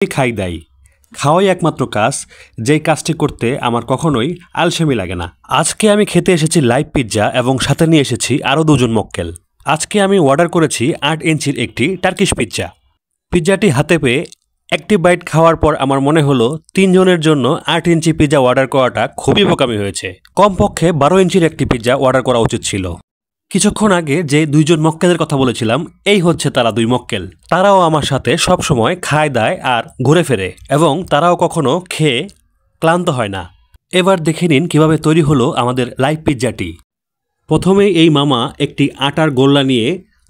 খাই দাই খাওয়াই একমাত্র কাজ, যেই কাজটি করতে আমার কখনোই আলসেমি লাগে না। আজকে আমি খেতে এসেছি লাইভ পিৎজা এবং সাথে নিয়ে এসেছি আরও 2জন মক্কেল। আজকে আমি অর্ডার করেছি 8 ইঞ্চির একটি টার্কিশ পিৎজা। পিৎজাটি হাতে পেয়ে একটি বাইট খাওয়ার পর আমার মনে হলো 3 জনের জন্য 8 ইঞ্চি পিৎজা অর্ডার করাটা খুবই বোকামি হয়েছে। কমপক্ষে 12 ইঞ্চির একটি পিৎজা অর্ডার করা উচিত ছিল। কিছুক্ষণ আগে যে 2জন মক্কেলের কথা বলেছিলাম, এই হচ্ছে তারা 2 মক্কেল। তারাও আমার সাথে সব সময় খায় দায় আর ঘুরে ফেরে এবং তারাও কখনো খেয়ে ক্লান্ত হয় না। এবার দেখে নিন কিভাবে তৈরি হলো আমাদের লাইভ পিৎজাটি। প্রথমে এই মামা একটি আটার গোল্লা নিয়ে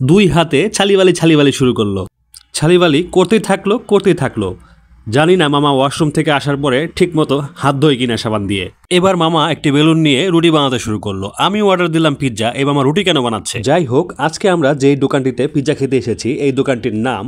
2 হাতে ছালিবালি শুরু করলো। ছালিবালি করতেই থাকলো। জানি না মামা ওয়াশরুম থেকে আসার পরে ঠিকমতো হাত ধোয় কিনা সাবান দিয়ে। এবার মামা একটি বেলুন নিয়ে রুটি বানাতে শুরু করলো। আমি অর্ডার দিলাম পিৎজা, এই মামা রুটি কেন বানাচ্ছে? যাই হোক, আজকে আমরা যেই দোকানটিতে পিৎজা খেতে এসেছি এই দোকানটির নাম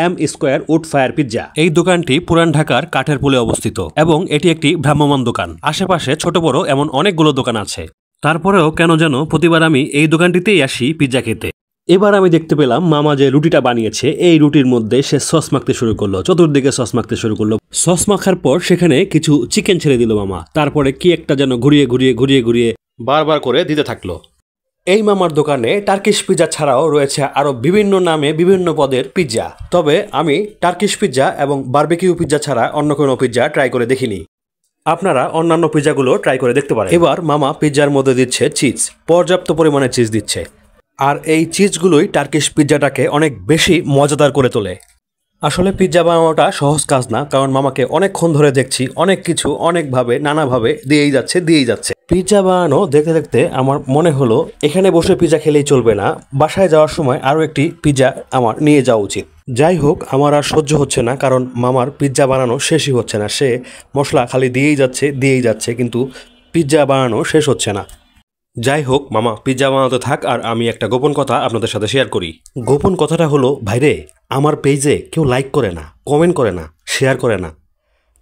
M square wood fire pizza. এই দোকানটি পুরান ঢাকার কাঠের পুলে অবস্থিত এবং এটি একটি ভ্রাম্যমাণ দোকান। আশেপাশে ছোট বড় এমন অনেকগুলো দোকান আছে। তারপরেও কেন যেন প্রতিবার আমি এই দোকানটিতেই আসি পিৎজা খেতে। এবার আমি দেখতে পেলাম মামা যে রুটিটা বানিয়েছে এই রুটির মধ্যে সে সস মাখতে শুরু করলো, চতুর্দিকে সস মাখতে শুরু করলো। সস মাখার পর সেখানে কিছু চিকেন ছেড়ে দিল মামা। তারপরে কি একটা যেন ঘুরিয়ে বারবার করে দিতে থাকলো। এই মামার দোকানে টার্কিশ পিৎজা ছাড়াও রয়েছে আরো বিভিন্ন নামে বিভিন্ন পদের পিৎজা। তবে আমি টার্কিশ পিৎজা এবং বারবিকিউ পিৎজা ছাড়া অন্য কোনো পিৎজা ট্রাই করে দেখিনি। আপনারা অন্যান্য পিৎজাগুলো ট্রাই করে দেখতে পারেন। এবার মামা পিৎজার মধ্যে দিচ্ছে চিজ, পর্যাপ্ত পরিমাণে চিজ দিচ্ছে। আর এই চিজগুলোই টার্কিশ পিৎজাটাকে অনেক বেশি মজাদার করে তোলে। আসলে পিৎজা বানানোটা সহজ কাজ না, কারণ মামাকে অনেকক্ষণ ধরে দেখছি অনেক কিছু অনেকভাবে নানাভাবে দিয়েই যাচ্ছে। পিৎজা বানানো দেখতে দেখতে আমার মনে হলো এখানে বসে পিৎজা খেলেই চলবে না, বাসায় যাওয়ার সময় আরও একটি পিৎজা আমার নিয়ে যাওয়া উচিত। যাই হোক, আমার আর সহ্য হচ্ছে না, কারণ মামার পিৎজা বানানো শেষই হচ্ছে না। সে মশলা খালি দিয়েই যাচ্ছে কিন্তু পিৎজা বানানো শেষ হচ্ছে না। যাই হোক, মামা পিৎজা বানাতে থাক আর আমি একটা গোপন কথা আপনাদের সাথে শেয়ার করি। গোপন কথাটা হলো, ভাইরে, আমার পেজে কেউ লাইক করে না, কমেন্ট করে না, শেয়ার করে না।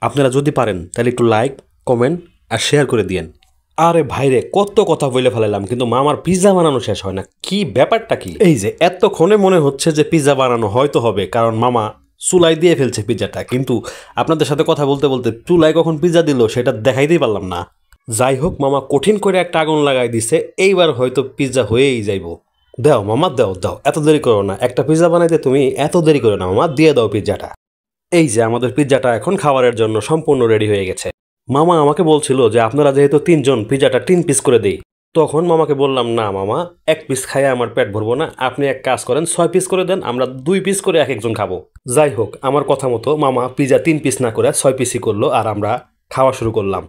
আপনারা যদি পারেন তাহলে একটু লাইক, কমেন্ট আর শেয়ার করে দিয়েন। আরে ভাইরে, কত কথা বলে ফেলালাম কিন্তু মামার পিৎজা বানানো শেষ হয় না। কি ব্যাপারটা কি? এই যে এতক্ষণে মনে হচ্ছে যে পিৎজা বানানো হয়তো হবে, কারণ মামা চুলায় দিয়ে ফেলছে পিৎজাটা, কিন্তু আপনাদের সাথে কথা বলতে বলতে চুলায় কখন পিৎজা দিল সেটা দেখাইতেই পারলাম না। যাই হোক, মামা কঠিন করে একটা আগুন লাগাই দিছে, এইবার হয়তো পিৎজা হয়েই যাইব। দাও মামা, দাও, এত দেরি করো না। একটা পিৎজা বানাইতে তুমি এত দেরি করো না মামা, দিয়ে দাও পিৎজাটা। এই যে আমাদের পিৎজাটা এখন খাবারের জন্য সম্পূর্ণ রেডি হয়ে গেছে। মামা আমাকে বলছিল যে আপনারা যেহেতু 3 জন, পিৎজাটা 3 পিস করে দেই। তখন মামাকে বললাম, না মামা, 1 পিস খাইয়ে আমার পেট ভরবো না, আপনি এক কাজ করেন 6 পিস করে দেন, আমরা 2 পিস করে এক একজন খাবো। যাই হোক, আমার কথা মতো মামা পিৎজা 3 পিস না করে 6 পিসই করলো আর আমরা খাওয়া শুরু করলাম।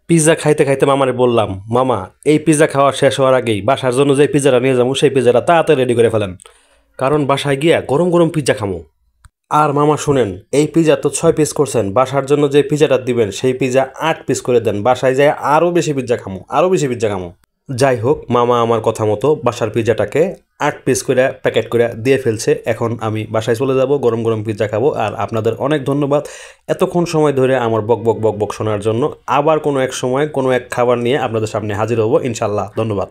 পিৎজা খাইতে খাইতে মামারে বললাম, মামা এই পিৎজা খাওয়া শেষ হওয়ার আগেই বাসার জন্য যে পিৎজাটা নিয়ে যাবো সেই পিৎজাটা তাড়াতাড়ি রেডি করে ফেলেন, কারণ বাসায় গিয়া গরম গরম পিৎজা খামো। আর মামা শুনেন, এই পিৎজা তো 6 পিস করছেন, বাসার জন্য যে পিৎজাটা দিবেন সেই পিৎজা 8 পিস করে দেন, বাসায় যায় আরও বেশি পিৎজা খামো। যাই হোক, মামা আমার কথা মতো বাসার পিৎজাটাকে 8 পিস করে প্যাকেট করে দিয়ে ফেলছে। এখন আমি বাসায় চলে যাব, গরম গরম পিৎজা খাবো। আর আপনাদের অনেক ধন্যবাদ এতক্ষণ সময় ধরে আমার বক বক শোনার জন্য। আবার কোনো এক সময় কোনো এক খাবার নিয়ে আপনাদের সামনে হাজির হব ইনশাল্লাহ। ধন্যবাদ।